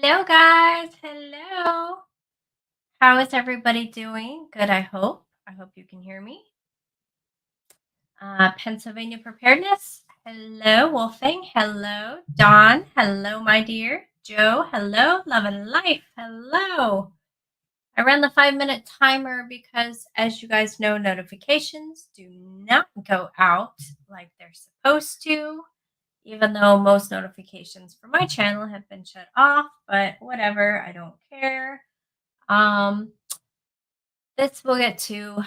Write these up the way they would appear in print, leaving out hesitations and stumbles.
Hello, guys. Hello. How is everybody doing? Good, I hope. I hope you can hear me. Pennsylvania Preparedness. Hello, Wolfing. Hello, Dawn. Hello, my dear. Joe. Hello, Love and Life. Hello. I ran the 5-minute timer because, as you guys know, notifications do not go out like they're supposed to, even though most notifications for my channel have been shut off, but whatever, I don't care. This will get to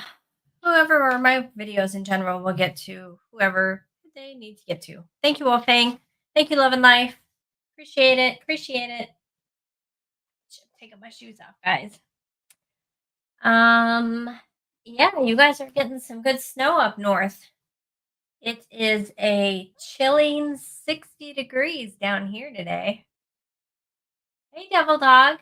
whoever, or my videos in general will get to whoever they need to get to. Thank you, Wolfang. Thank you, Love and Life. Appreciate it. Appreciate it. Should have taken my shoes off, guys. Yeah, you guys are getting some good snow up north. It is a chilling 60 degrees down here today. Hey, Devil Dog.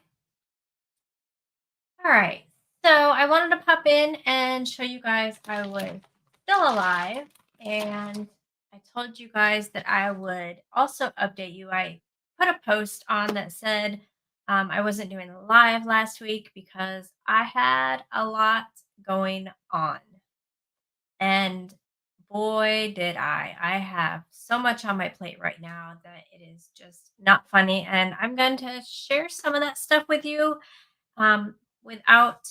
All right. So I wanted to pop in and show you guys I was still alive. And I told you guys that I would also update you. I put a post on that said I wasn't doing the live last week because I had a lot going on. And boy, did I. I have so much on my plate right now that it is just not funny. And I'm going to share some of that stuff with you without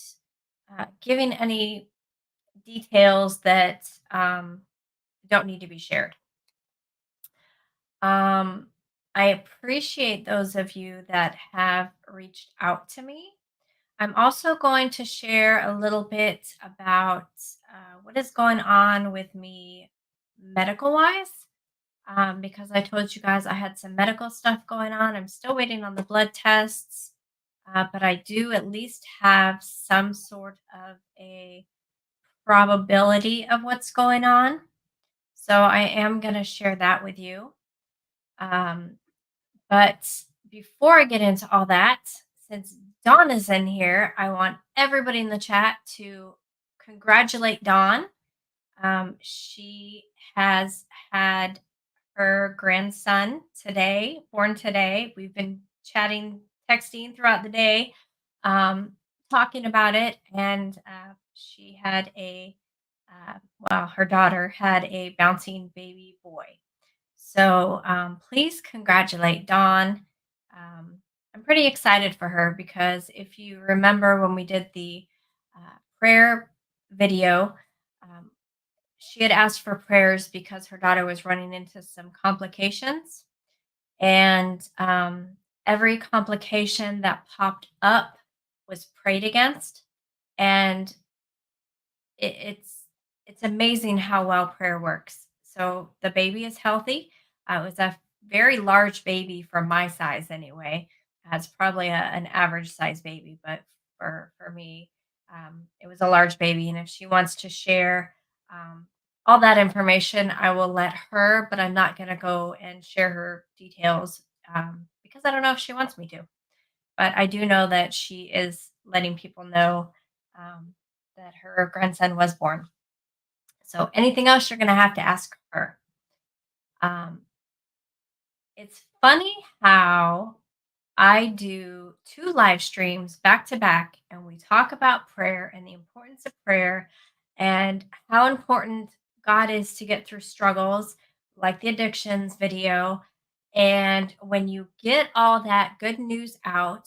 giving any details that don't need to be shared. Um, I appreciate those of you that have reached out to me. I'm also going to share a little bit about what is going on with me medical wise. Because I told you guys I had some medical stuff going on. I'm still waiting on the blood tests, but I do at least have some sort of a probability of what's going on. So I am going to share that with you. Um, but before I get into all that, since Dawn is in here, I want everybody in the chat to congratulate Dawn. She has had her grandson today, born today. We've been chatting, texting throughout the day, um, talking about it, and she had her daughter had a bouncing baby boy. So please congratulate Dawn. Um, I'm pretty excited for her because if you remember when we did the prayer video, um, she had asked for prayers because her daughter was running into some complications. And every complication that popped up was prayed against. And it's amazing how well prayer works. So the baby is healthy. It was a very large baby for my size, anyway. It's probably an average size baby, but for me, it was a large baby. And if she wants to share um, all that information, I will let her. But I'm not going to go and share her details because I don't know if she wants me to. But I do know that she is letting people know um, that her grandson was born. So anything else, you're going to have to ask her. Um, it's funny how I do two live streams back to back, and we talk about prayer and the importance of prayer and how important God is to get through struggles like the addictions video. And when you get all that good news out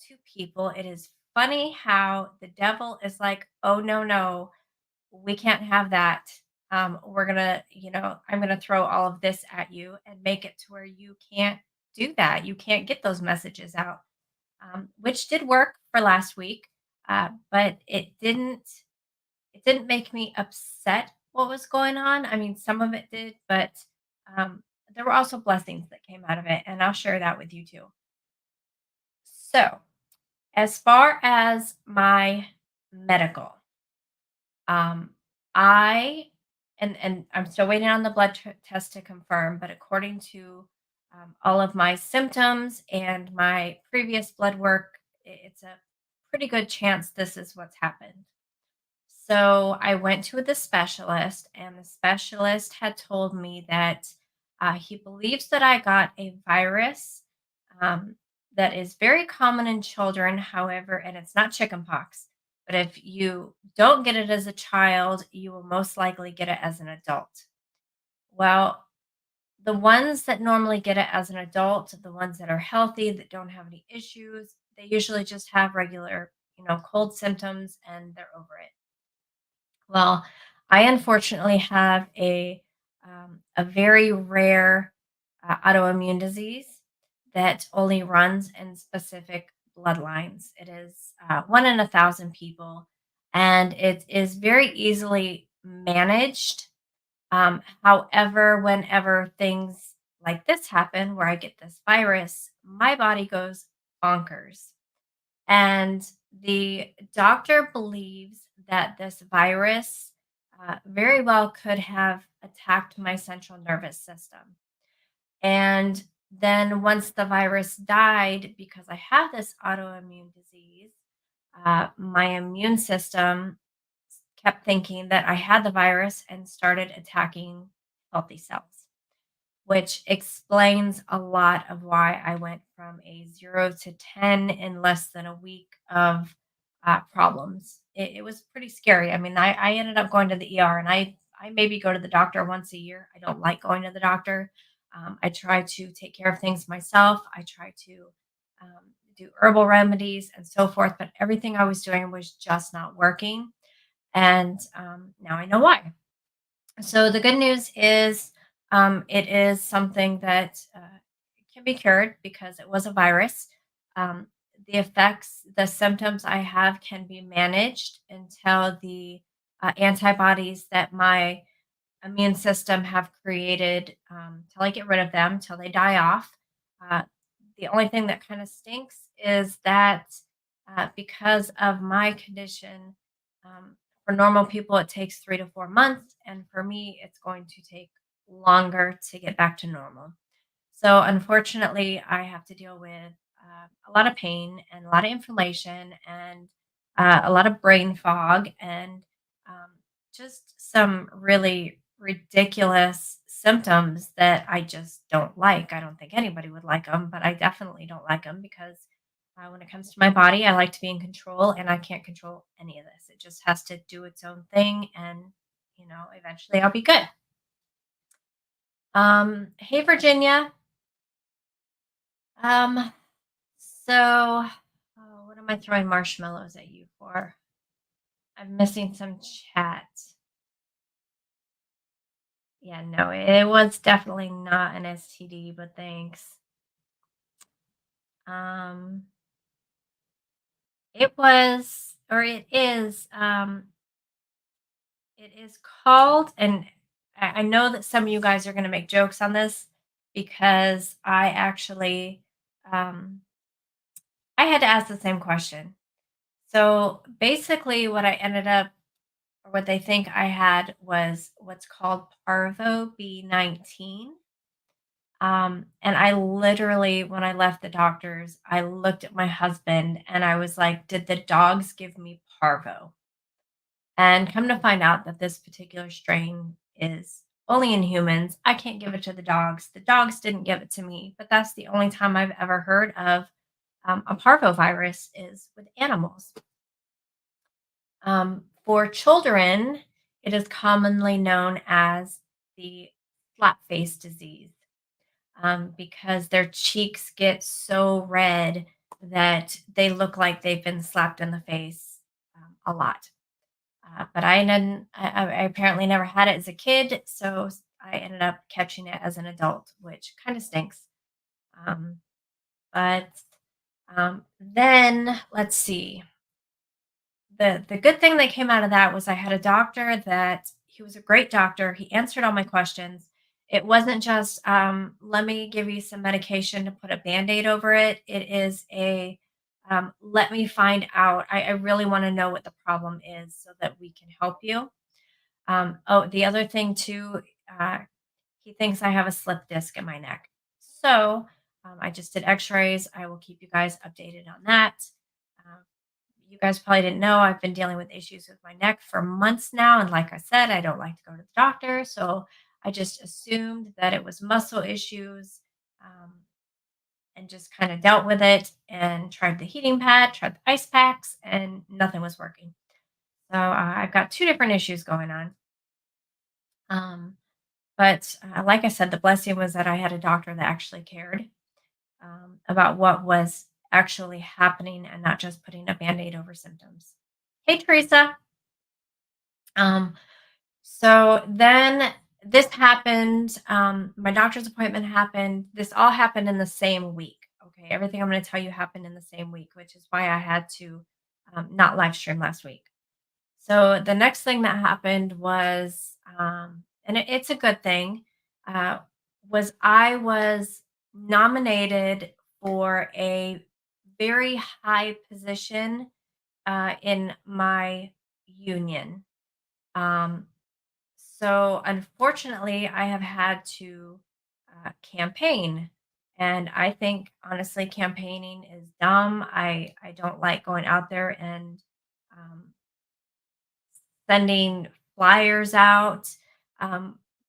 to people, it is funny how the devil is like, oh, no, no, we can't have that. We're gonna, I'm gonna throw all of this at you and make it to where you can't do that. You can't get those messages out, which did work for last week, but It didn't make me upset what was going on. I mean, some of it did, but um, there were also blessings that came out of it, and I'll share that with you too. So, as far as my medical, Um, I and I'm still waiting on the test to confirm, but according to all of my symptoms and my previous blood work, it's a pretty good chance this is what's happened. So I went to the specialist, and the specialist had told me that he believes that I got a virus um, that is very common in children, however, and it's not chickenpox. But if you don't get it as a child, you will most likely get it as an adult. Well, the ones that normally get it as an adult, the ones that are healthy, that don't have any issues, they usually just have regular, cold symptoms and they're over it. Well, I unfortunately have a very rare autoimmune disease that only runs in specific bloodlines. It is 1 in 1,000 people, and it is very easily managed. However, whenever things like this happen, where I get this virus, my body goes bonkers. And the doctor believes that this virus very well could have attacked my central nervous system. And then once the virus died, because I have this autoimmune disease, my immune system kept thinking that I had the virus and started attacking healthy cells, which explains a lot of why I went from a 0 to 10 in less than a week of problems. It was pretty scary. I mean, I ended up going to the ER, and I maybe go to the doctor once a year. I don't like going to the doctor. I try to take care of things myself. I try to do herbal remedies and so forth, but everything I was doing was just not working. And now I know why. So the good news is It is something that can be cured because it was a virus. Um, the effects, the symptoms I have can be managed until the antibodies that my immune system have created, till I get rid of them, till they die off. Uh, the only thing that kind of stinks is that because of my condition, for normal people, it takes 3 to 4 months. And for me, it's going to take longer to get back to normal. So, unfortunately, I have to deal with a lot of pain and a lot of inflammation and a lot of brain fog and um, just some really ridiculous symptoms that I just don't like. I don't think anybody would like them, but I definitely don't like them because when it comes to my body, I like to be in control and I can't control any of this. It just has to do its own thing and, eventually I'll be good. Hey, Virginia. Um, so, what am I throwing marshmallows at you for? I'm missing some chat. Yeah, no, it was definitely not an STD, but thanks. Um, it was, or it is called, and I know that some of you guys are going to make jokes on this because um, I had to ask the same question. So basically, what I ended up or what they think I had was what's called Parvo B19. And I literally, when I left the doctors, I looked at my husband and I was like, did the dogs give me Parvo? And come to find out that this particular strain is only in humans. I can't give it to the dogs. The dogs didn't give it to me, but that's the only time I've ever heard of a parvovirus is with animals. For children, it is commonly known as the flat face disease because their cheeks get so red that they look like they've been slapped in the face a lot. But I apparently never had it as a kid, so I ended up catching it as an adult, which kind of stinks. Um, but then let's see. The good thing that came out of that was I had a doctor that he was a great doctor. He answered all my questions. It wasn't just let me give you some medication to put a band-aid over it. It is a let me find out. I really want to know what the problem is so that we can help you. Oh, the other thing too, uh, he thinks I have a slip disc in my neck. So I just did x-rays. I will keep you guys updated on that. Um, you guys probably didn't know I've been dealing with issues with my neck for months now. And like I said, I don't like to go to the doctor. So I just assumed that it was muscle issues and just kind of dealt with it and tried the heating pad, tried the ice packs, and nothing was working. So I've got two different issues going on. Um, but like I said, the blessing was that I had a doctor that actually cared about what was actually happening and not just putting a band aid over symptoms. Hey, Teresa. Um, so then this happened. My doctor's appointment happened. This all happened in the same week. Okay. Everything I'm going to tell you happened in the same week, which is why I had to not live stream last week. So the next thing that happened was, and it's a good thing, uh, was I was nominated for a very high position in my union. Um, so unfortunately, I have had to campaign. And I think honestly, campaigning is dumb. I don't like going out there and um, sending flyers out.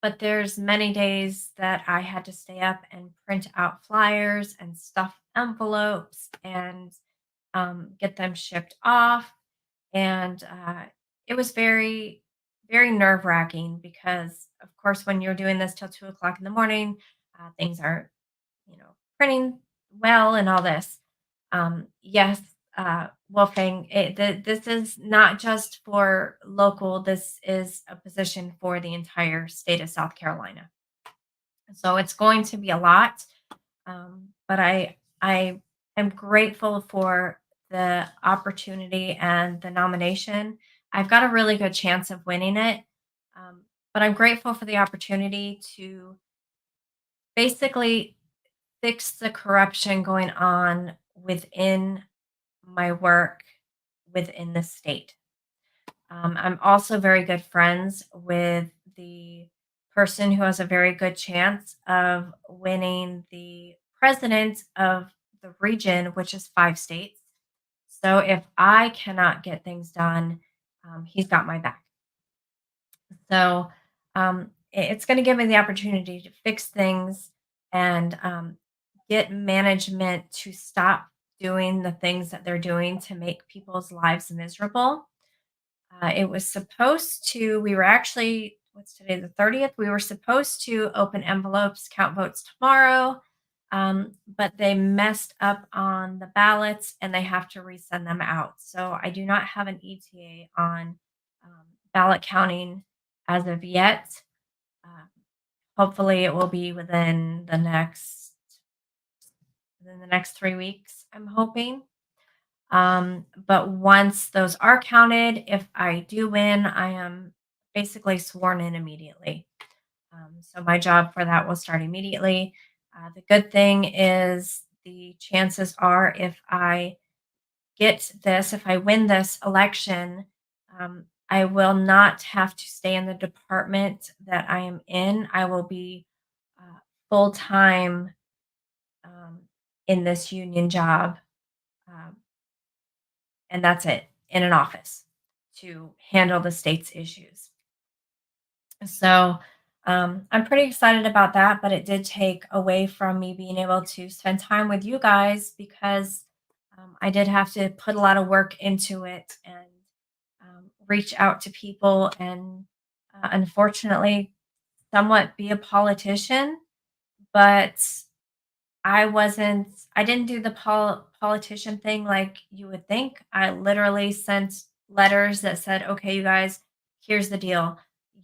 But there's many days that I had to stay up and print out flyers and stuff envelopes and get them shipped off. And it was very, very nerve wracking because, of course, when you're doing this till 2 o'clock in the morning, things aren't, printing well and all this. Yes, Wolfgang, this is not just for local, this is a position for the entire state of South Carolina. So it's going to be a lot. But I am grateful for the opportunity and the nomination. I've got a really good chance of winning it. Um, but I'm grateful for the opportunity to basically fix the corruption going on within my work within the state. I'm also very good friends with the person who has a very good chance of winning the president of the region, which is 5 states. So if I cannot get things done, he's got my back. So it's going to give me the opportunity to fix things and get management to stop doing the things that they're doing to make people's lives miserable. It was supposed to, we were actually, what's today, the 30th? We were supposed to open envelopes, count votes tomorrow, but they messed up on the ballots and they have to resend them out. So I do not have an ETA on ballot counting as of yet. Uh, Hopefully, it will be within the next 3 weeks. I'm hoping. But once those are counted, if I do win, I am basically sworn in immediately. So my job for that will start immediately. The good thing is the chances are if I win this election, I will not have to stay in the department that I am in. I will be full time um, in this union job. Um, and that's it, in an office to handle the state's issues. So I'm pretty excited about that, but it did take away from me being able to spend time with you guys because I did have to put a lot of work into it and reach out to people and unfortunately somewhat be a politician. But I didn't do the politician thing like you would think. I literally sent letters that said, "Okay, you guys, here's the deal.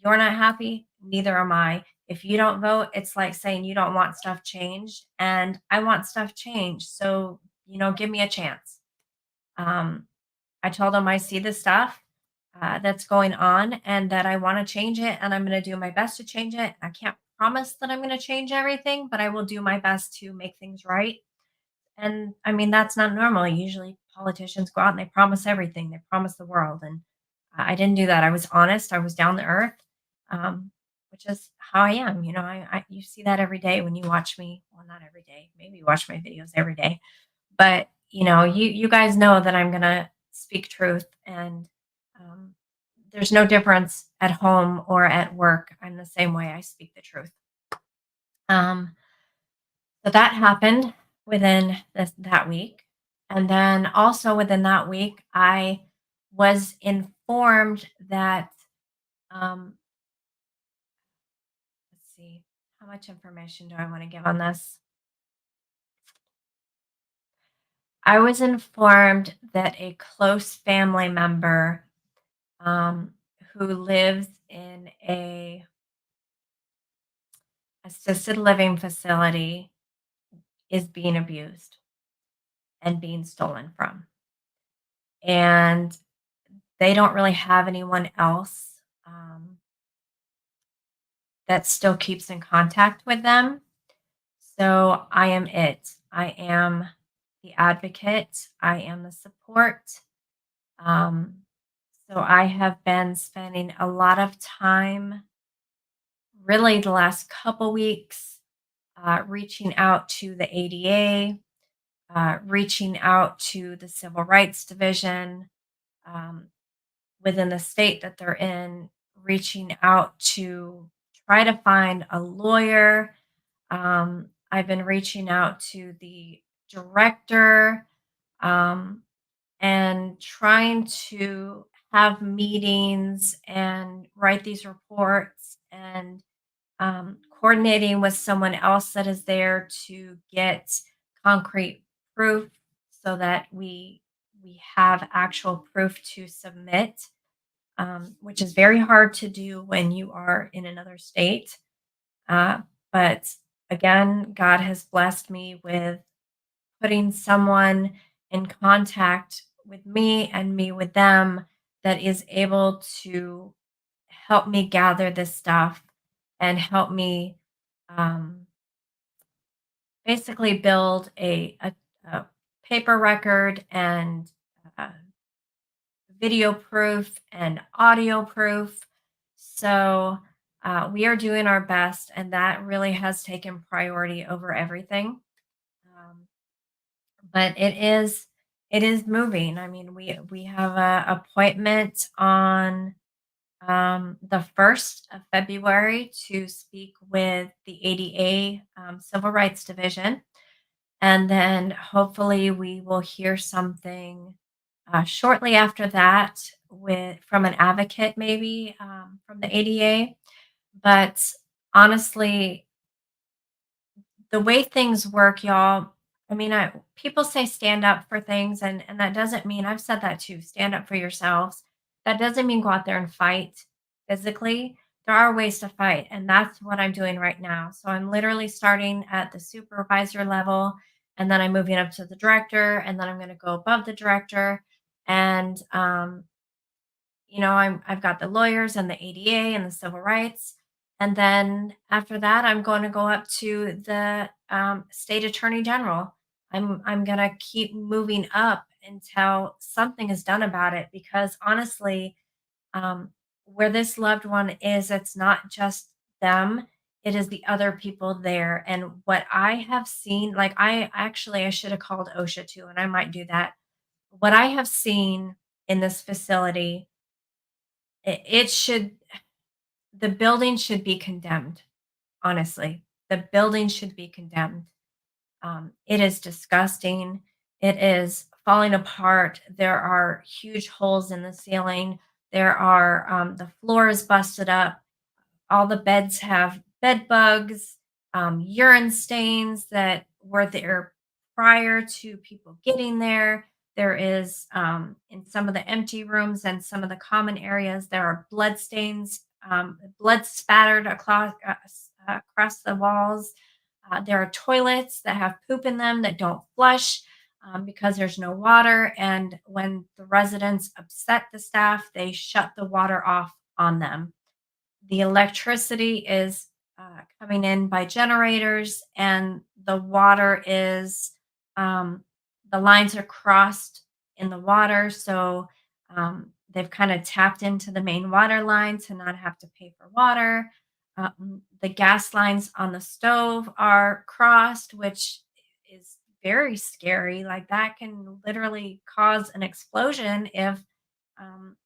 You're not happy, neither am I. If you don't vote, it's like saying you don't want stuff changed, and I want stuff changed. So, give me a chance." Um, I told them I see the stuff that's going on and that I want to change it, and I'm going to do my best to change it. I can't promise that I'm going to change everything, but I will do my best to make things right. And I mean, that's not normal. Usually politicians go out and they promise everything. They promise the world. And I didn't do that. I was honest. I was down to earth, um, which is how I am. You see that every day when you watch me. Well, not every day. Maybe you watch my videos every day. But, you guys know that I'm going to speak truth. And um, there's no difference at home or at work. I'm the same way. I speak the truth. Um, so that happened within that week. And then also within that week, I was informed that, um, let's see, how much information do I want to give on this? I was informed that a close family member who lives in a assisted living facility is being abused and being stolen from. And they don't really have anyone else. That still keeps in contact with them. So I am it. I am the advocate. I am the support. Um, so I have been spending a lot of time, really the last couple weeks, reaching out to the ADA, reaching out to the Civil Rights Division um, within the state that they're in, reaching out to try to find a lawyer. I've been reaching out to the director um, and trying to have meetings and write these reports and coordinating with someone else that is there to get concrete proof so that we have actual proof to submit, which is very hard to do when you are in another state. But again, God has blessed me with putting someone in contact with me and me with them that is able to help me gather this stuff and help me um, basically build a paper record and uh, video proof and audio proof. So we are doing our best, and that really has taken priority over everything. Um, but it is moving. I mean, we have a appointment on the 1st of February to speak with the ADA Civil Rights Division. And then hopefully we will hear something shortly after that from an advocate, maybe from the ADA. But honestly, the way things work, y'all, I mean, people say stand up for things, and that doesn't mean, I've said that too, stand up for yourselves. That doesn't mean go out there and fight physically. There are ways to fight, and that's what I'm doing right now. So I'm literally starting at the supervisor level, and then I'm moving up to the director, and then I'm going to go above the director. And I've got the lawyers and the ADA and the civil rights. And then after that, I'm going to go up to the state attorney general. I'm going to keep moving up until something is done about it. Because honestly, um, where this loved one is, it's not just them; it is the other people there. And what I have seen, like I should have called OSHA too, and I might do that. What I have seen in this facility, it should the building should be condemned, honestly. The building should be condemned. It is disgusting. It is falling apart. There are huge holes in the ceiling. The floor is busted up. All the beds have bed bugs, urine stains that were there prior to people getting there. There is, in some of the empty rooms and some of the common areas, there are blood stains, blood spattered across the walls. There are toilets that have poop in them that don't flush because there's no water. And when the residents upset the staff, they shut the water off on them. The electricity is coming in by generators, and the water is um, the lines are crossed in the water. So they've kind of tapped into the main water line to not have to pay for water. The gas lines on the stove are crossed, which is very scary. Like that can literally cause an explosion if um,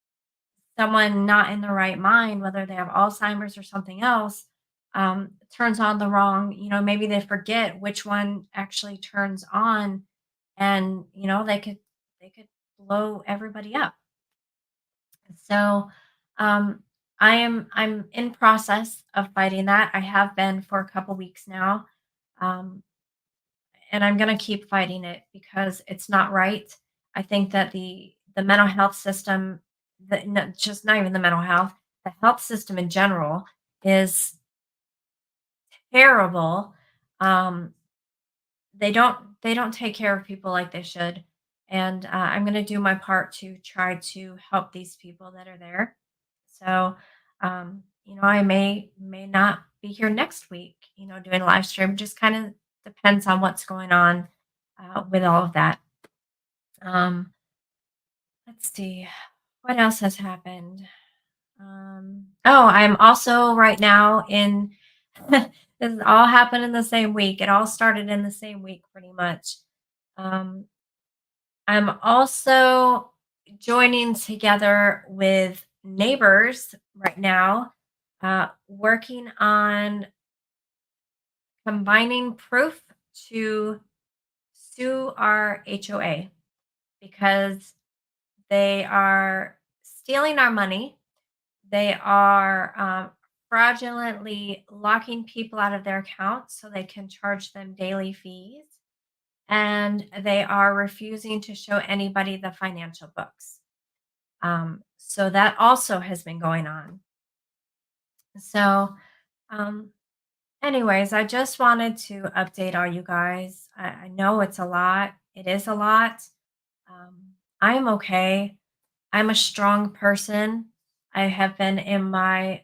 someone not in the right mind, whether they have Alzheimer's or something else, turns on the wrong, maybe they forget which one actually turns on, and they could blow everybody up. So I'm in process of fighting that. I have been for a couple weeks now. Um, and I'm going to keep fighting it because it's not right. I think that the mental health system, just not even the mental health, the health system in general is terrible. Um, they don't take care of people like they should, and I'm going to do my part to try to help these people that are there. So, I may not be here next week, doing a live stream. Just kind of depends on what's going on with all of that. Um, let's see what else has happened. Oh, I'm also right now in. This has all happened in the same week. It all started in the same week, pretty much. Um, I'm also joining together with neighbors right now, working on combining proof to sue our HOA because they are stealing our money. They are fraudulently locking people out of their accounts so they can charge them daily fees. And they are refusing to show anybody the financial books. So that also has been going on. So, um, Anyways, I just wanted to update all you guys. I know it's a lot. It is a lot. I am okay. I'm a strong person. I have been in my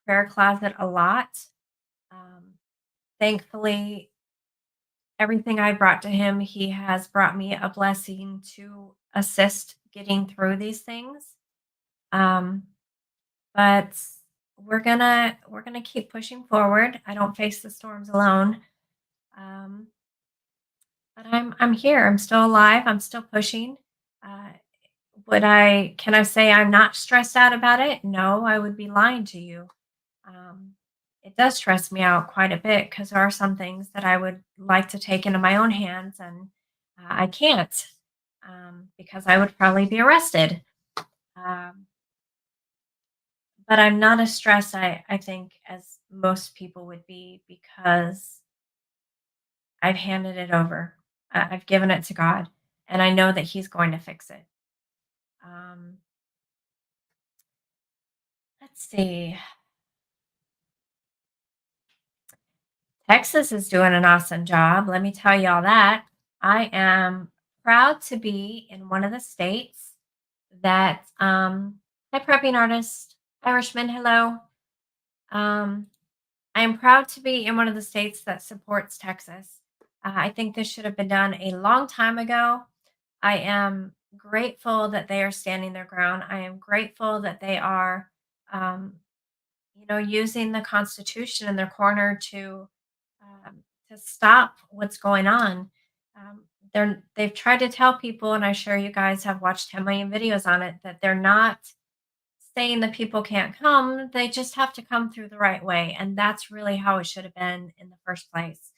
prayer closet a lot. Um, Thankfully, everything I brought to him, he has brought me a blessing to assist getting through these things. Um, but we're gonna keep pushing forward. I don't face the storms alone. Um, but I'm here. I'm still alive. I'm still pushing. Uh, would I can I say I'm not stressed out about it? No, I would be lying to you. Um, it does stress me out quite a bit because there are some things that I would like to take into my own hands, and I can't because I would probably be arrested. Um, but I'm not as stressed, I think, as most people would be because I've handed it over. I've given it to God, and I know that He's going to fix it. Um, let's see. Texas is doing an awesome job. Let me tell y'all that. I am proud to be in one of the states that, hi, prepping artist, Irishman, hello. Um, I am proud to be in one of the states that supports Texas. I think this should have been done a long time ago. I am grateful that they are standing their ground. I am grateful that they are, um, using the Constitution in their corner um, to stop what's going on. They've tried to tell people, and I'm sure you guys have watched 10 million videos on it, that they're not saying that people can't come. They just have to come through the right way, and that's really how it should have been in the first place.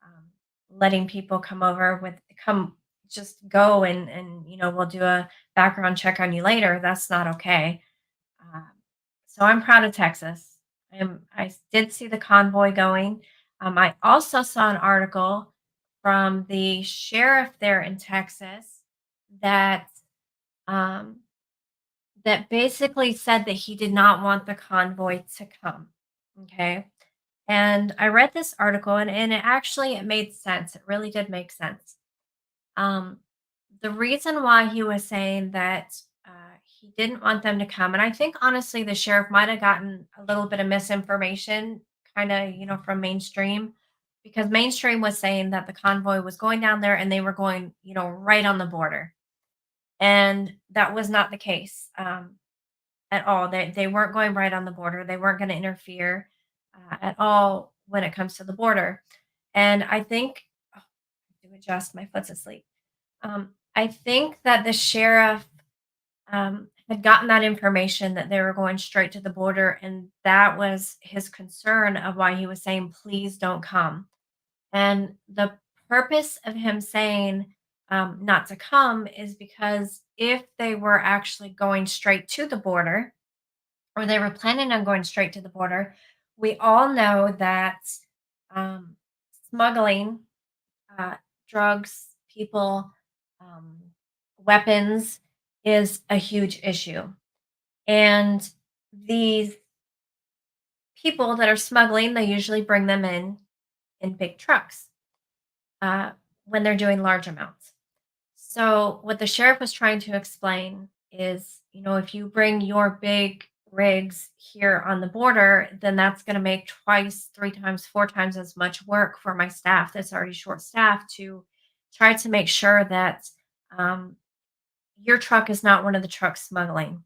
Um, Letting people come over with come just go and we'll do a background check on you later. That's not okay. um, so I'm proud of Texas. I did see the convoy going. I also saw an article from the sheriff there in Texas that um, that basically said that he did not want the convoy to come. Okay. And I read this article and it made sense. It really did make sense. Um, the reason why he was saying that he didn't want them to come, and I think honestly the sheriff might have gotten a little bit of misinformation, kind of, from mainstream, because mainstream was saying that the convoy was going down there and they were going, right on the border, and that was not the case at all. They weren't going right on the border. They weren't going to interfere at all when it comes to the border, and I think oh, I have to adjust. My foot's asleep. I think that the sheriff had gotten that information that they were going straight to the border, and that was his concern of why he was saying, "Please don't come." And the purpose of him saying not to come is because if they were actually going straight to the border, or they were planning on going straight to the border, we all know that um, smuggling uh, drugs, people, um, weapons is a huge issue. And these people that are smuggling, they usually bring them in big trucks uh, when they're doing large amounts. So, what the sheriff was trying to explain is, if you bring your big rigs here on the border, then that's going to make twice, three times, four times as much work for my staff that's already short staffed to try to make sure that um, your truck is not one of the trucks smuggling.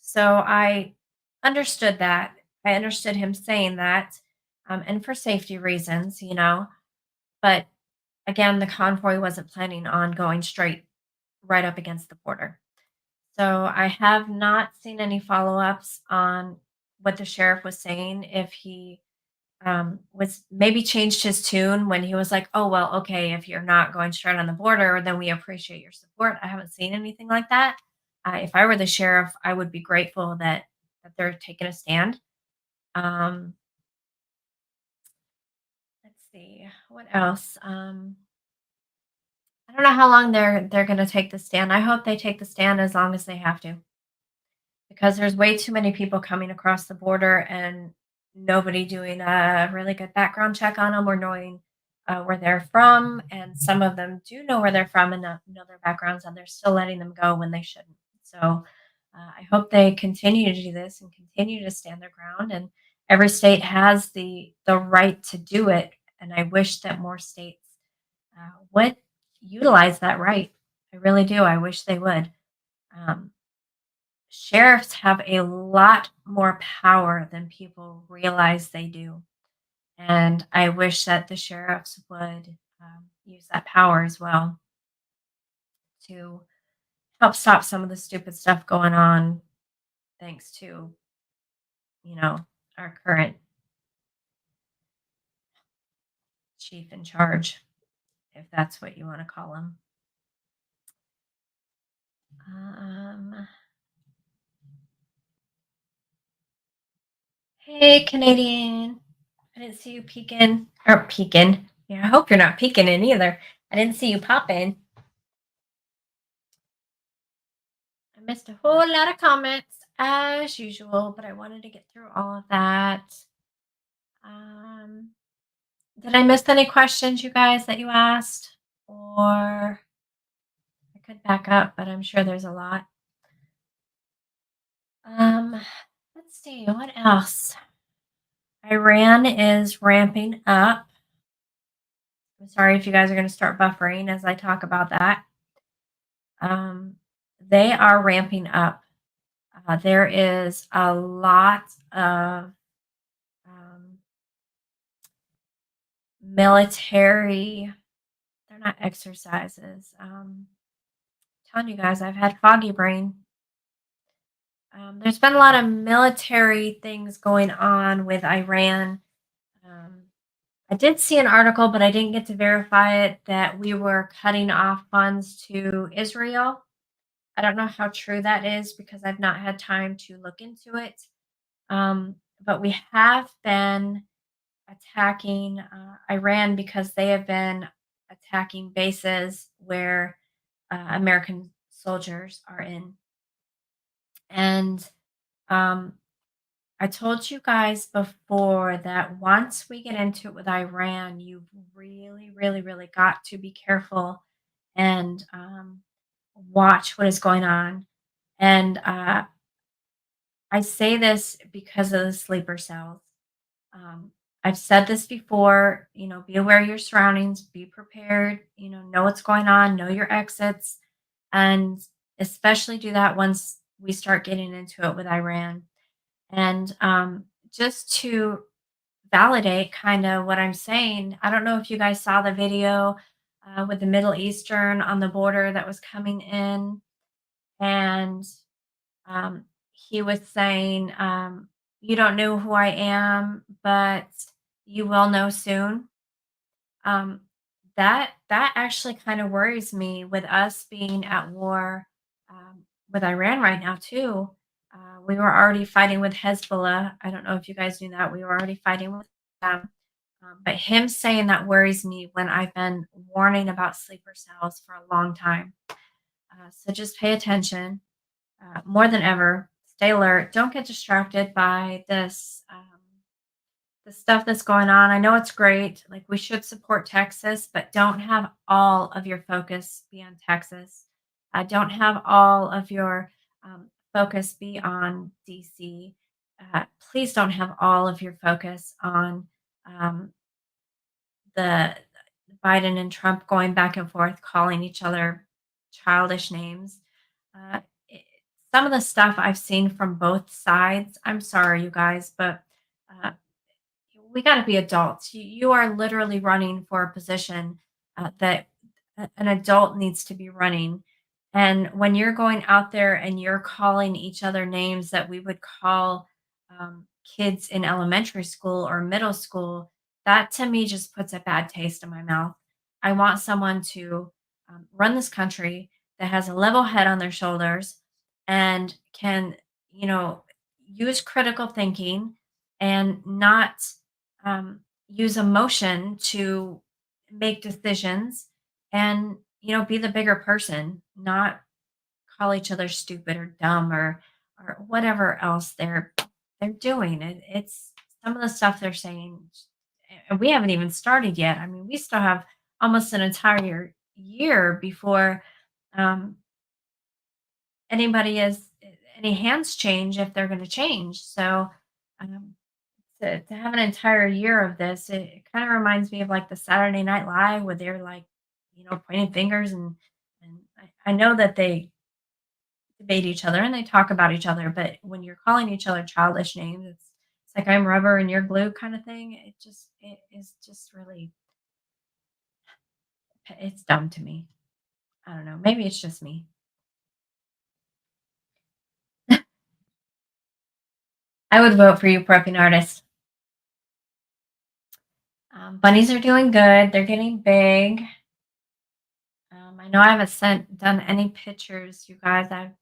So, I understood that. I understood him saying that, and for safety reasons, but again, the convoy wasn't planning on going straight right up against the border. So I have not seen any follow-ups on what the sheriff was saying. If he was maybe changed his tune when he was like, "Oh well, okay, if you're not going straight on the border, then we appreciate your support." I haven't seen anything like that. If I were the sheriff, I would be grateful that they're taking a stand. Um, let's see what else. I don't know how long they're going to take the stand. I hope they take the stand as long as they have to, because there's way too many people coming across the border, and nobody doing a really good background check on them or knowing where they're from. And some of them do know where they're from and know their backgrounds, and they're still letting them go when they shouldn't. So I hope they continue to do this and continue to stand their ground. And every state has the right to do it. And I wish that more states would utilize that right. I really do. I wish they would. Um, Sheriffs have a lot more power than people realize they do. And I wish that the sheriffs would use that power as well to help stop some of the stupid stuff going on, thanks to, you know, our current chief in charge, if that's what you want to call him. Um, hey, Canadian. I didn't see you peeking or peeking. Yeah, I hope you're not peeking in either. I didn't see you pop in. I missed a whole lot of comments as usual, but I wanted to get through all of that. Um, did I miss any questions, you guys, that you asked? Or I could back up, but I'm sure there's a lot. Um, let's see, what else? Iran is ramping up. I'm sorry if you guys are going to start buffering as I talk about that. Um, they are ramping up. There is a lot of um, military, they're not exercises. Telling you guys, I've had foggy brain. There's been a lot of military things going on with Iran. Um, I did see an article, but I didn't get to verify it, that we were cutting off funds to Israel. I don't know how true that is because I've not had time to look into it. But we have been attacking Iran because they have been attacking bases where American soldiers are in. And um, I told you guys before that once we get into it with Iran, you've really, really, really got to be careful and watch what is going on. And I say this because of the sleeper cells. Um, I've said this before, be aware of your surroundings, be prepared, know what's going on, know your exits, and especially do that once we start getting into it with Iran. And just to validate kind of what I'm saying, I don't know if you guys saw the video with the Middle Eastern on the border that was coming in, and he was saying, "You don't know who I am, but you will know soon." Um, that actually kind of worries me with us being at war with Iran right now too. We were already fighting with Hezbollah. I don't know if you guys knew that we were already fighting with them. But him saying that worries me when I've been warning about sleeper cells for a long time. So just pay attention more than ever. Stay alert. Don't get distracted by this. The stuff that's going on. I know it's great. Like, we should support Texas, but don't have all of your focus be on Texas. Don't have all of your focus be on DC. Please don't have all of your focus on um, the Biden and Trump going back and forth, calling each other childish names. Uh, it- some of the stuff I've seen from both sides, I'm sorry, you guys, but uh, we got to be adults. You are literally running for a position that an adult needs to be running. And when you're going out there and you're calling each other names that we would call kids in elementary school or middle school, that to me just puts a bad taste in my mouth. I want someone to run this country that has a level head on their shoulders and can, you know, use critical thinking and not use emotion to make decisions and be the bigger person, not call each other stupid or dumb or whatever else they're doing. It's some of the stuff they're saying, and we haven't even started yet. I mean, we still have almost an entire year before um, anybody is any hands change if they're going to change. So um, to have an entire year of this, it kind of reminds me of like the Saturday Night Live where they're like, pointing fingers and I know that they debate each other and they talk about each other, but when you're calling each other childish names, it's like I'm rubber and you're glue kind of thing. It is just really it's dumb to me. I don't know. Maybe it's just me. I would vote for you, prepping artist. Bunnies are doing good. They're getting big. I know I haven't done any pictures, you guys. I've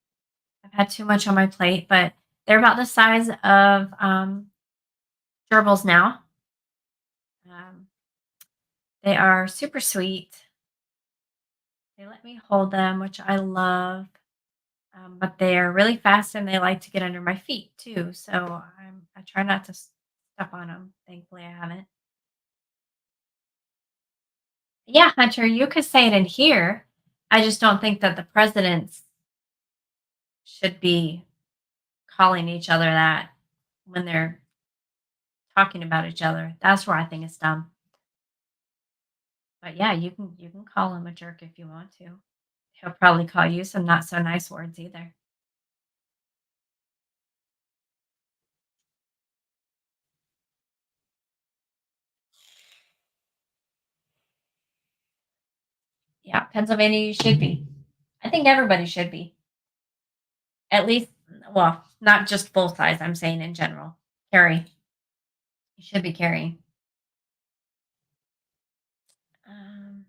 had too much on my plate, but they're about the size of gerbils now. Um, they are super sweet. They let me hold them, which I love. But they are really fast and they like to get under my feet too. So I try not to step on them. Thankfully, I haven't. Yeah, Hunter, you could say it in here. I just don't think that the presidents should be calling each other that when they're talking about each other. That's where I think it's dumb. But yeah, you can call him a jerk if you want to. He'll probably call you some not so nice words either. Yeah, Pennsylvania, you should be. I think everybody should be. At least, well, not just full size. I'm saying in general. Carry. You should be carrying. Um,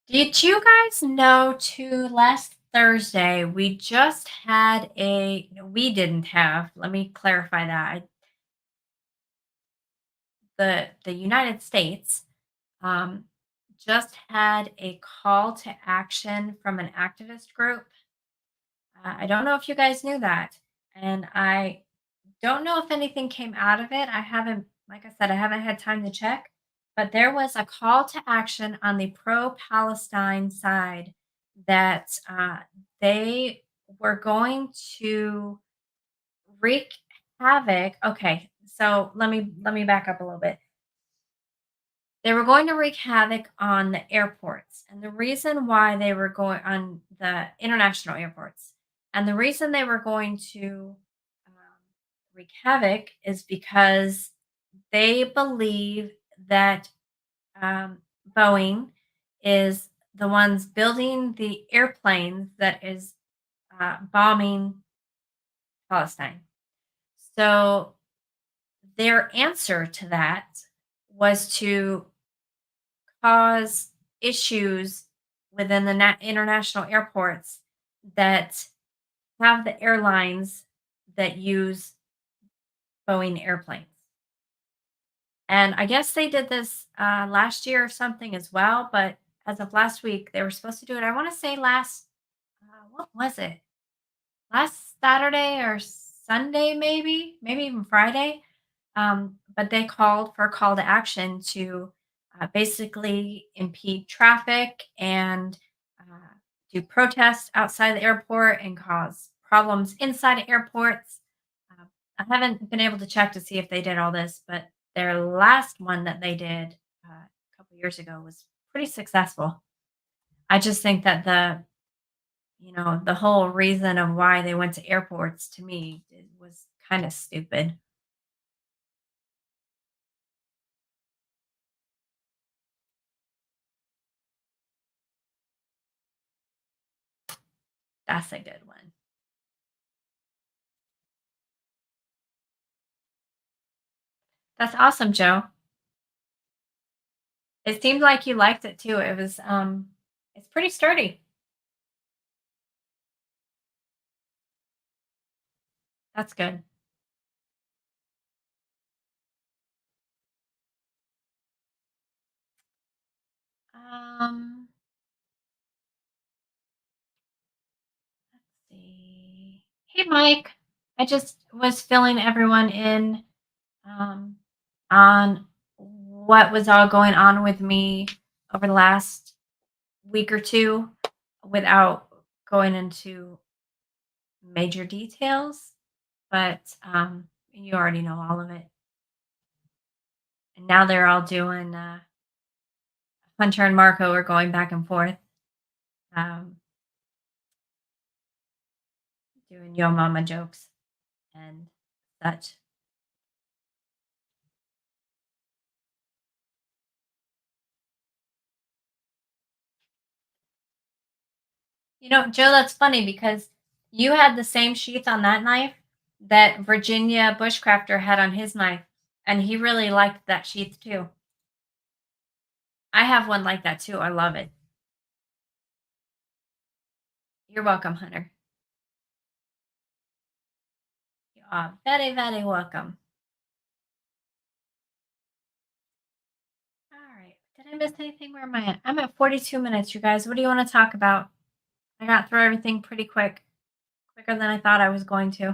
did you guys know too? Last Thursday, we just had a. No, we didn't have. Let me clarify that. The United States um, just had a call to action from an activist group. I don't know if you guys knew that, and I don't know if anything came out of it. I haven't, like I said, I haven't had time to check, but there was a call to action on the pro Palestine side that they were going to wreak havoc. Okay, so let me back up a little bit. They were going to wreak havoc on the airports, and the reason why they were going on the international airports, and the reason they were going to wreak havoc is because they believe that Boeing is the ones building the airplanes that is bombing Palestine. So their answer to that was to cause issues within the international airports that have the airlines that use Boeing airplanes. And I guess they did this last year or something as well. But as of last week, they were supposed to do it. I want to say what was it? Last Saturday or Sunday, maybe even Friday. But they called for a call to action to basically impede traffic and do protests outside the airport and cause problems inside of airports. Uh, I haven't been able to check to see if they did all this, but their last one that they did a couple years ago was pretty successful. I just think that the whole reason of why they went to airports to me it was kind of stupid. That's a good one. That's awesome, Joe. It seemed like you liked it too. It's pretty sturdy. That's good. Let's see. Hey, Mike. I just was filling everyone in um, on what was all going on with me over the last week or two without going into major details. But you already know all of it. And now they're all doing, Hunter and Marco are going back and forth, um, doing Yo Mama jokes and such. Joe, that's funny because you had the same sheath on that knife that Virginia Bushcrafter had on his knife, and he really liked that sheath too. I have one like that too. I love it. You're welcome, Hunter. You are very, very welcome. All right. Did I miss anything? Where am I at? I'm at 42 minutes, you guys. What do you want to talk about? I got through everything pretty quick, quicker than I thought I was going to.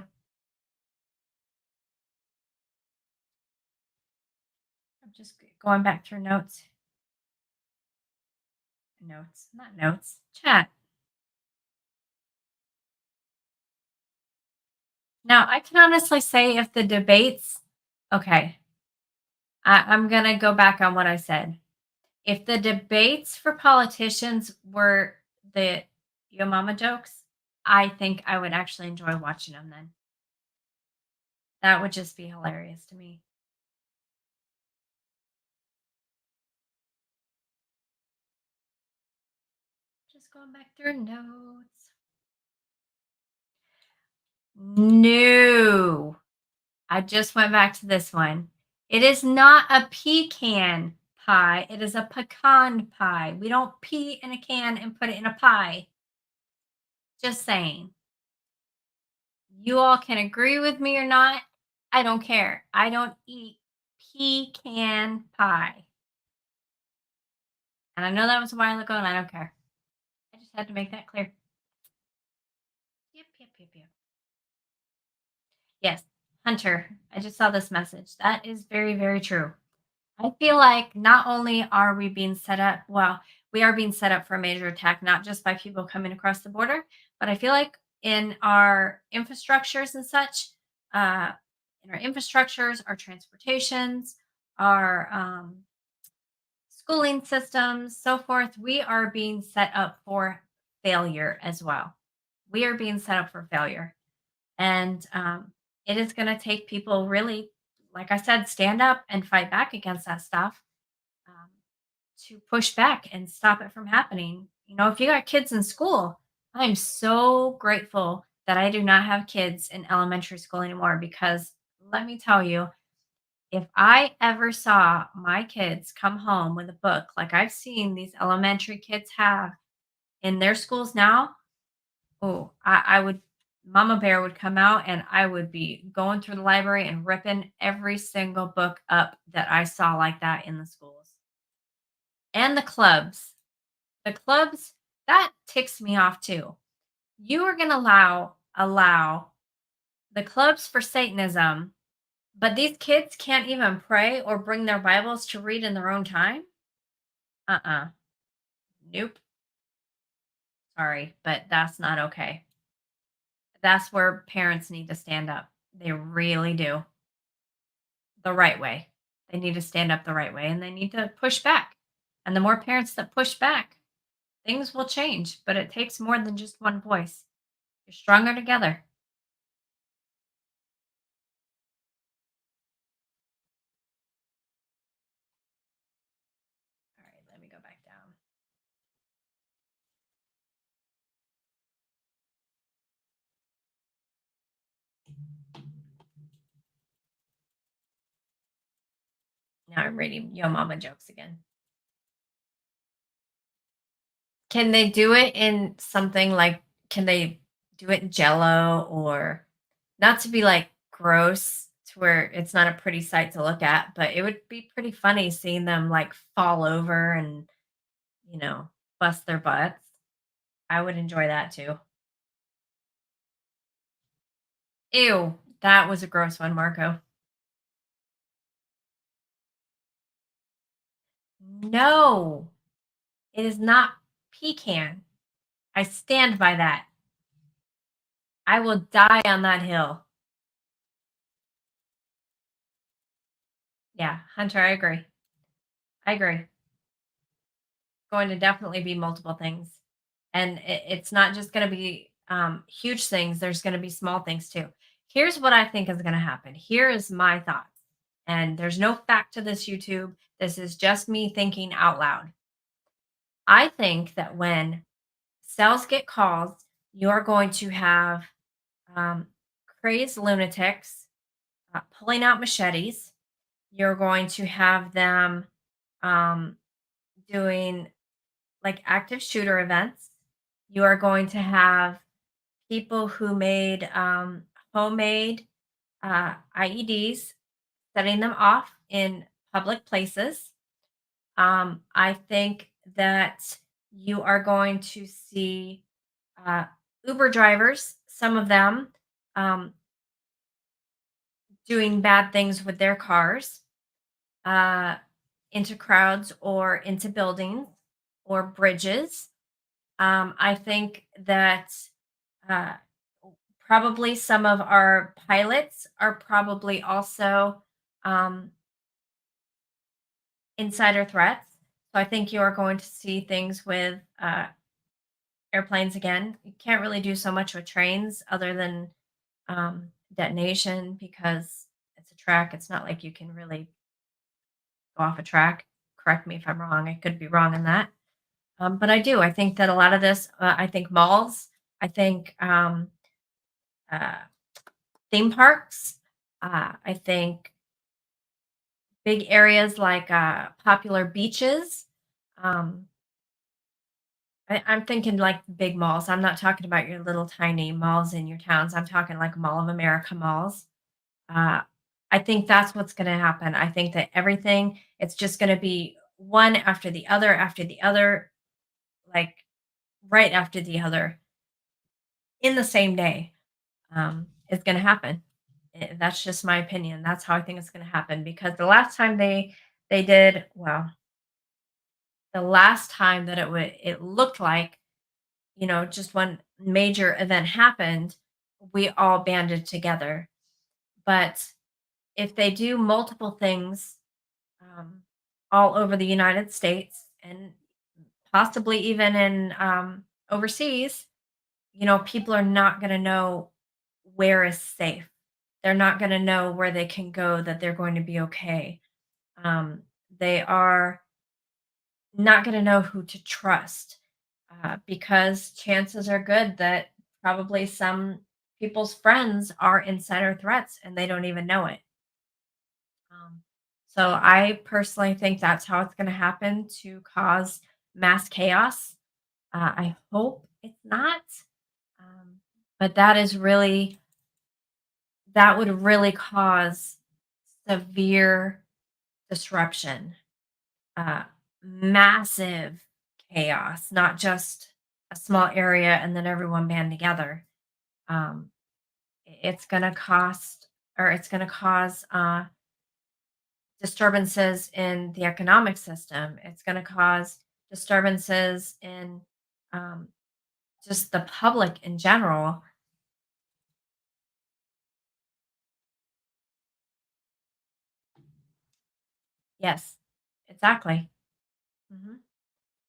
I'm just going back through notes. Notes, not notes. Chat. Now, I can honestly say if the debates, okay, I'm going to go back on what I said. If the debates for politicians were the Yo Mama jokes, I think I would actually enjoy watching them then. That would just be hilarious to me. Just going back through notes. No. I just went back to this one. It is not a pecan pie. It is a pecan pie. We don't pea in a can and put it in a pie. Just saying. You all can agree with me or not. I don't care. I don't eat pecan pie. And I know that was a while ago and I don't care. I just had to make that clear. Yep, yep, yep, yep. Yes, Hunter, I just saw this message. That is very, very true. I feel like not only are we being set up, well, we are being set up for a major attack, not just by people coming across the border, but I feel like in our infrastructures and such, uh, in our infrastructures, our transportations, our schooling systems, so forth, we are being set up for failure as well. We are being set up for failure. And it is going to take people really, like I said, stand up and fight back against that stuff, um, to push back and stop it from happening. If you got kids in school, I'm so grateful that I do not have kids in elementary school anymore because let me tell you, if I ever saw my kids come home with a book like I've seen these elementary kids have in their schools now, oh, I would, Mama Bear would come out and I would be going through the library and ripping every single book up that I saw like that in the schools. And the clubs. The clubs, that ticks me off too. You are going to allow the clubs for Satanism, but these kids can't even pray or bring their Bibles to read in their own time? Uh-uh. Nope. Sorry, but that's not okay. That's where parents need to stand up. They really do. The right way. They need to stand up the right way and they need to push back. And the more parents that push back, things will change, but it takes more than just one voice. You're stronger together. All right, let me go back down. Now I'm reading Yo Mama jokes again. Can they do it in something like, can they do it in jello or not to be like gross to where it's not a pretty sight to look at, but it would be pretty funny seeing them like fall over and, you know, bust their butts. I would enjoy that too. Ew, that was a gross one, Marco. No, it is not pecan. I stand by that. I will die on that hill. Yeah, Hunter, I agree. I agree. Going to definitely be multiple things. And it's not just going to be huge things, there's going to be small things too. Here's what I think is going to happen. Here is my thoughts. And there's no fact to this, YouTube. This is just me thinking out loud. I think that when cells get called, you're going to have um, crazed lunatics pulling out machetes. You're going to have them um, doing like active shooter events. You are going to have people who made homemade IEDs, setting them off in public places. I think that you are going to see uh, Uber drivers, some of them um, doing bad things with their cars uh, into crowds or into buildings or bridges. I think that uh, probably some of our pilots are probably also um, insider threats. So I think you are going to see things with airplanes again. You can't really do so much with trains other than detonation because it's a track. It's not like you can really go off a track. Correct me if I'm wrong. I could be wrong on that. But I do. I think that a lot of this, I think malls, I think uh, theme parks, I think big areas like popular beaches. Um, I'm thinking like big malls. I'm not talking about your little tiny malls in your towns. I'm talking like Mall of America malls. Uh, I think that's what's going to happen. I think that everything, it's just going to be one after the other, like right after the other in the same day. Is going to happen. That's just my opinion. That's how I think it's going to happen because the last time they did well, the last time that it looked like just one major event happened, we all banded together. But if they do multiple things um, all over the United States and possibly even in overseas, people are not going to know where is safe. They're not going to know where they can go, that they're going to be okay. Um, they are not going to know who to trust because chances are good that probably some people's friends are insider threats and they don't even know it. Um, so I personally think that's how it's going to happen to cause mass chaos. I hope it's not, um, but that would really cause severe disruption, uh, massive chaos, not just a small area and then everyone band together. Um, it's going to cost or it's going to cause disturbances in the economic system. It's going to cause disturbances in um, just the public in general. Yes, exactly. Mhm.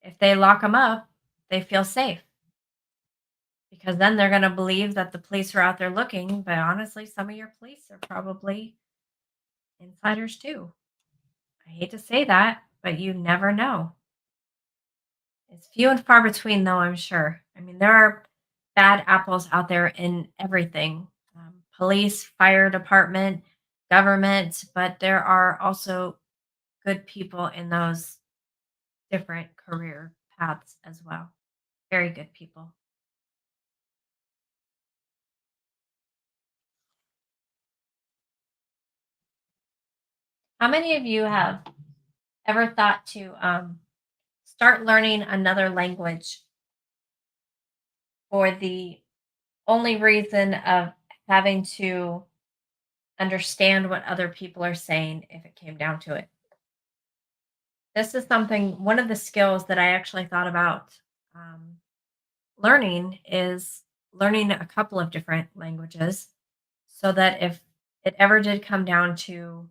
If they lock them up, they feel safe because then they're going to believe that the police are out there looking. But honestly, some of your police are probably insiders too. I hate to say that, but you never know. It's few and far between, though, I'm sure. I mean, there are bad apples out there in everything police, fire department, government, but there are also good people in those different career paths as well. Very good people. How many of you have ever thought to start learning another language for the only reason of having to understand what other people are saying if it came down to it. This is something, one of the skills that I actually thought about um, learning is learning a couple of different languages so that if it ever did come down to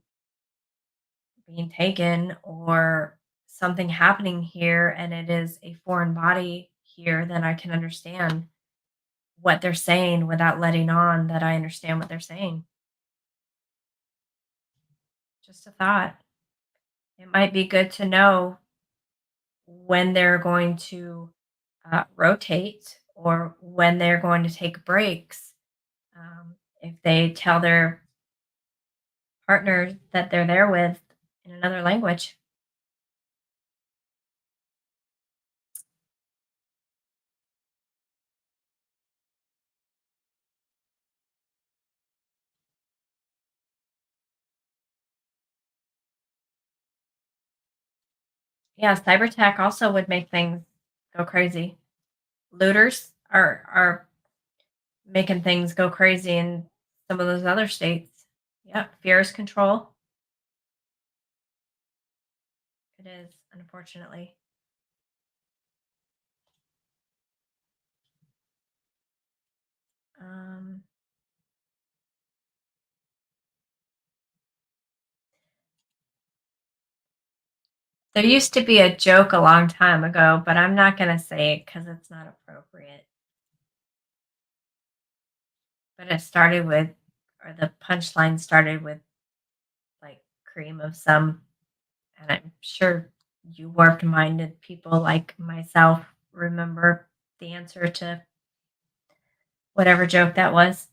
being taken or something happening here and it is a foreign body here, then I can understand what they're saying without letting on that I understand what they're saying. Just a thought. It might be good to know when they're going to rotate or when they're going to take breaks. If they tell their partner that they're there with in another language. Yeah, cyber tech also would make things go crazy. Looters are making things go crazy in some of those other states. Yep, fear is control. It is, unfortunately. Um, there used to be a joke a long time ago, but I'm not going to say it because it's not appropriate. But it started with, or the punchline started with like cream of some, and I'm sure you warped minded people like myself remember the answer to whatever joke that was.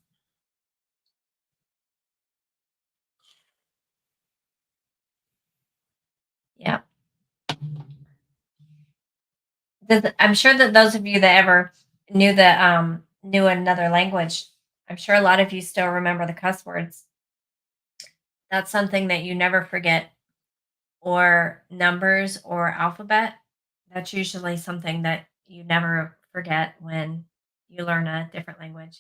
Yeah. I'm sure that those of you that ever knew another language, I'm sure a lot of you still remember the cuss words. That's something that you never forget, or numbers or alphabet. That's usually something that you never forget when you learn a different language.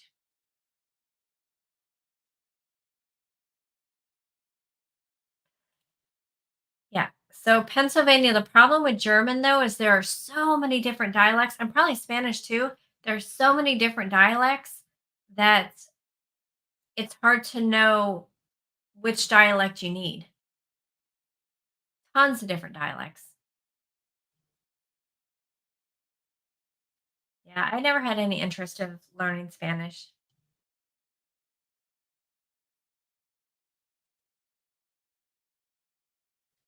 Yeah. So Pennsylvania, the problem with German though is there are so many different dialects, and probably Spanish too. There's so many different dialects that it's hard to know which dialect you need. Tons of different dialects. Yeah, I never had any interest of learning Spanish.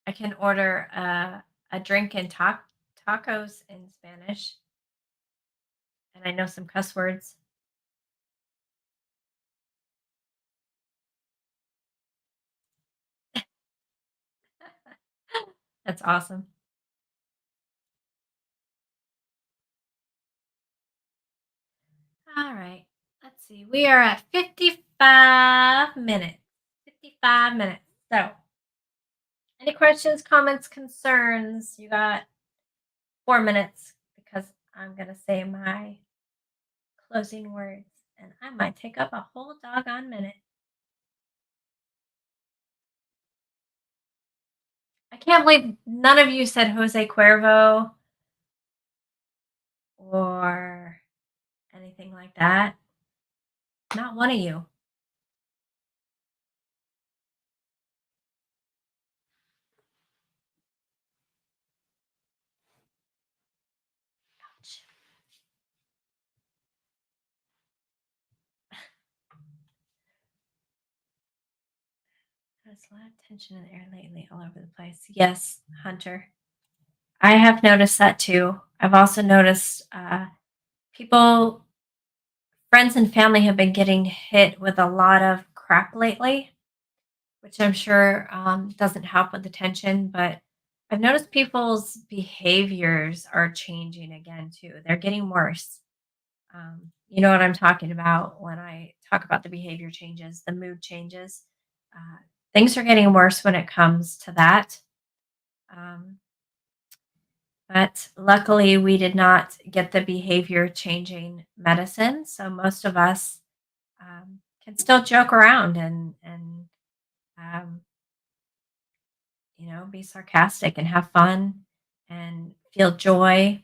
I can order a drink and tacos in Spanish, and I know some cuss words. That's awesome. All right. Let's see. We are at 55 minutes. 55 minutes. So, any questions, comments, concerns? You got 4 minutes because I'm going to say my closing words, and I might take up a whole doggone minute. I can't believe none of you said Jose Cuervo or anything like that. Not one of you. Ouch. There's a lot of tension in the air lately, all over the place. Yes, Hunter. I have noticed that too. I've also noticed people, friends, and family have been getting hit with a lot of crap lately, which I'm sure doesn't help with the tension. But I've noticed people's behaviors are changing again too. They're getting worse. You know what I'm talking about when I talk about the behavior changes, the mood changes. Uh, Things are getting worse when it comes to that. Um, but luckily, we did not get the behavior changing medicine. So most of us can still joke around and um, be sarcastic and have fun and feel joy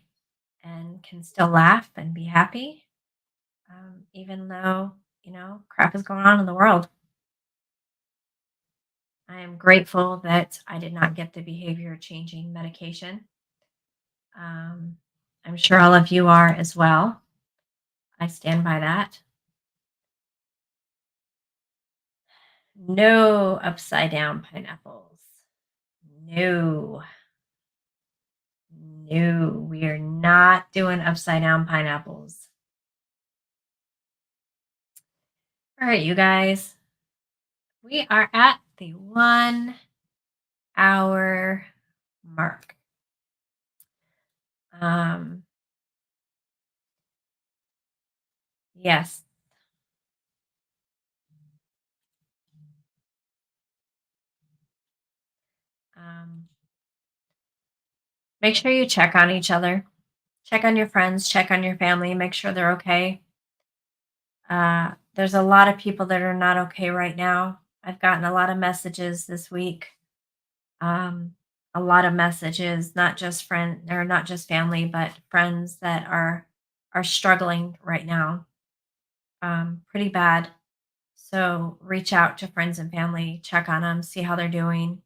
and can still laugh and be happy, even though, crap is going on in the world. I am grateful that I did not get the behavior changing medication. Um, I'm sure all of you are as well. I stand by that. No upside down pineapples. No, no, we are not doing upside down pineapples. All right, you guys, we are at the 1 hour mark. Um, yes. Um, Make sure you check on each other, check on your friends, check on your family, make sure they're okay. There's a lot of people that are not okay right now. I've gotten a lot of messages this week. Um, a lot of messages, not just friend or not just family, but friends that are struggling right now, pretty bad. So reach out to friends and family, check on them, see how they're doing.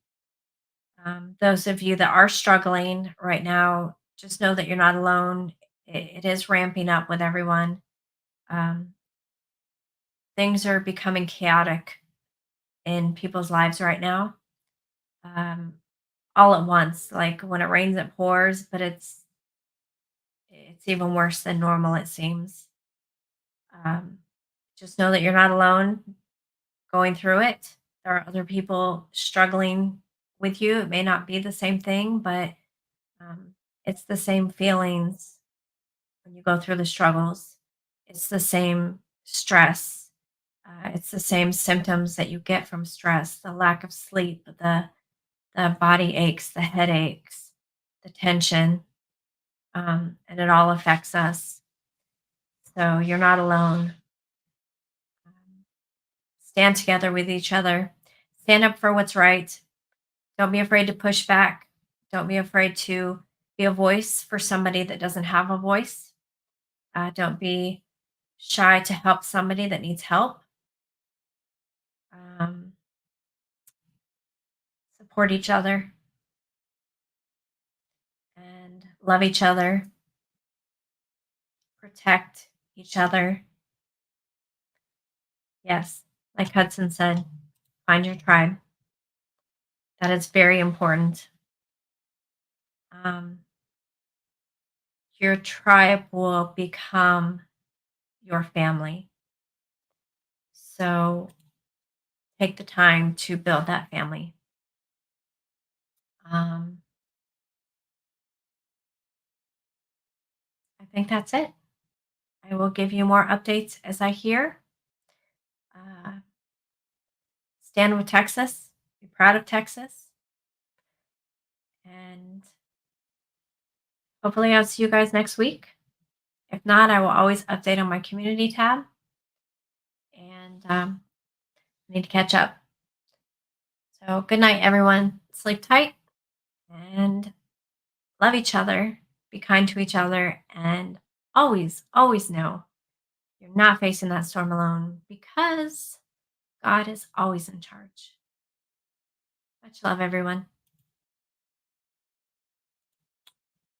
Those of you that are struggling right now, just know that you're not alone. It is ramping up with everyone. Um, Things are becoming chaotic in people's lives right now, um, all at once. Like when it rains, it pours, but it's even worse than normal. It seems. Um, just know that you're not alone going through it. There are other people struggling with you. It may not be the same thing, but um, it's the same feelings when you go through the struggles. It's the same stress. It's the same symptoms that you get from stress: the lack of sleep, the body aches, the headaches, the tension, and it all affects us. So you're not alone. Um, Stand together with each other. Stand up for what's right. Don't be afraid to push back. Don't be afraid to be a voice for somebody that doesn't have a voice. Don't be shy to help somebody that needs help. Um, Support each other and love each other. Protect each other. Yes, like Hudson said, find your tribe. That is very important. Um, your tribe will become your family. So take the time to build that family. Um, I think that's it. I will give you more updates as I hear. Uh, Stand with Texas. Be proud of Texas. And hopefully, I'll see you guys next week. If not, I will always update on my community tab. And I need to catch up. So, good night, everyone. Sleep tight and love each other. Be kind to each other. And always, always know you're not facing that storm alone because God is always in charge. Much love, everyone.